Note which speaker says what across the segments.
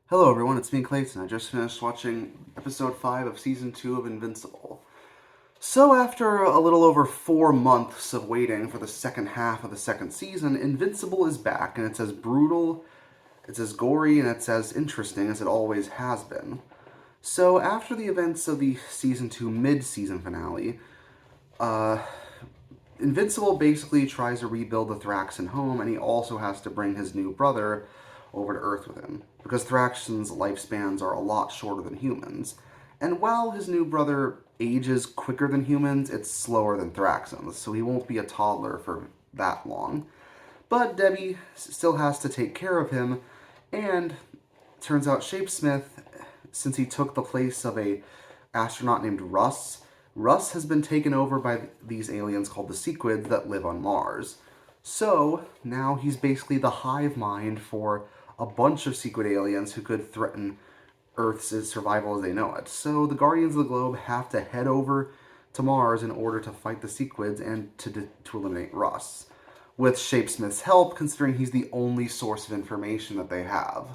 Speaker 1: Hello everyone, it's me Clayton. I just finished watching episode 5 of season 2 of Invincible. So after a little over 4 months of waiting for the second half of the second season, Invincible is back, and it's as brutal, it's as gory, and it's as interesting as it always has been. So after the events of the season 2 mid-season finale, uh, Invincible basically tries to rebuild the Thraxan home, and he also has to bring his new brother over to Earth with him, because Thraxans' lifespans are a lot shorter than humans. And while his new brother ages quicker than humans, it's slower than Thraxans, so he won't be a toddler for that long. But Debbie still has to take care of him, and turns out Shapesmith, since he took the place of a astronaut named Russ has been taken over by these aliens called the Sequids that live on Mars. So now he's basically the hive mind for a bunch of secret aliens who could threaten Earth's survival as they know it. So the Guardians of the Globe have to head over to Mars in order to fight the Sequids and to eliminate Russ, with Shapesmith's help, considering he's the only source of information that they have.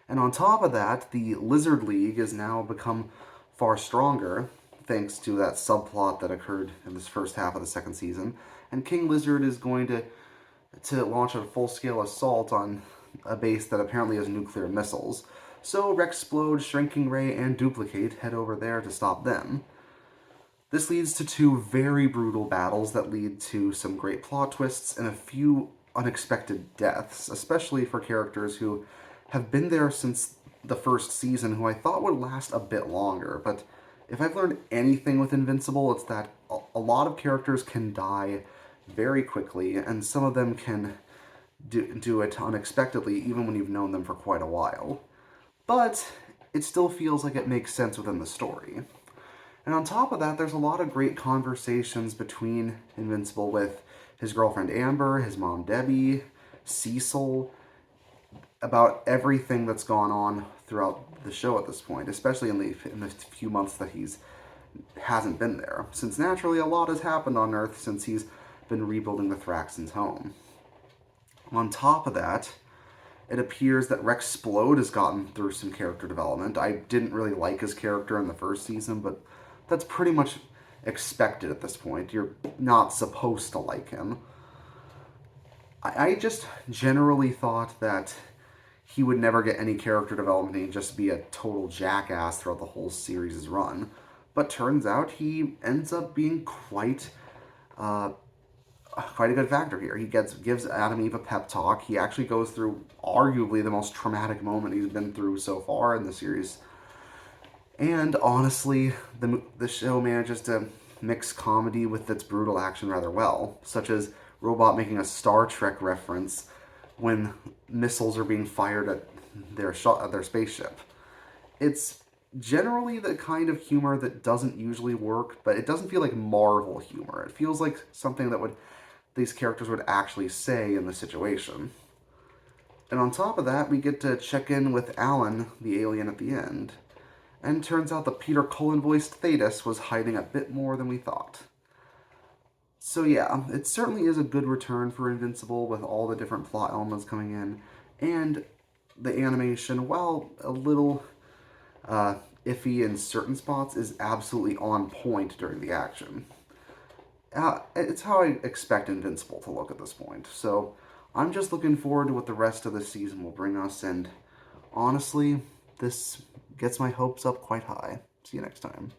Speaker 1: And on top of that, the Lizard League has now become far stronger, thanks to that subplot that occurred in this first half of the second season. And King Lizard is going to launch a full-scale assault on a base that apparently has nuclear missiles. So Rexplode, Shrinking Ray, and Duplicate head over there to stop them. This leads to two very brutal battles that lead to some great plot twists and a few unexpected deaths, especially for characters who have been there since the first season, who I thought would last a bit longer. But if I've learned anything with Invincible, it's that a lot of characters can die very quickly, and some of them can do it unexpectedly, even when you've known them for quite a while. But it still feels like it makes sense within the story. And on top of that, there's a lot of great conversations between Invincible with his girlfriend Amber, his mom Debbie, Cecil, about everything that's gone on throughout the show at this point, especially in the few months that he's hasn't been there, since naturally a lot has happened on Earth since he's been rebuilding the Thraxans' home. On top of that, it appears that Rexplode has gotten through some character development. I didn't really like his character in the first season, but that's pretty much expected at this point. You're not supposed to like him. I just generally thought that he would never get any character development and he'd just be a total jackass throughout the whole series' run. But turns out he ends up being uh, quite a good factor here. He gives Adam Eve a pep talk. He actually goes through arguably the most traumatic moment he's been through so far in the series. And honestly, the show manages to mix comedy with its brutal action rather well, such as Robot making a Star Trek reference when missiles are being fired at their spaceship. It's generally the kind of humor that doesn't usually work, but it doesn't feel like Marvel humor. It feels like something that these characters would actually say in the situation. And on top of that, we get to check in with Alan, the alien, at the end. And turns out that Peter Cullen voiced Thetis was hiding a bit more than we thought. So yeah, it certainly is a good return for Invincible with all the different plot elements coming in. And the animation, while a little iffy in certain spots, is absolutely on point during the action. It's how I expect Invincible to look at this point. So I'm just looking forward to what the rest of the season will bring us, and honestly, this gets my hopes up quite high. See you next time.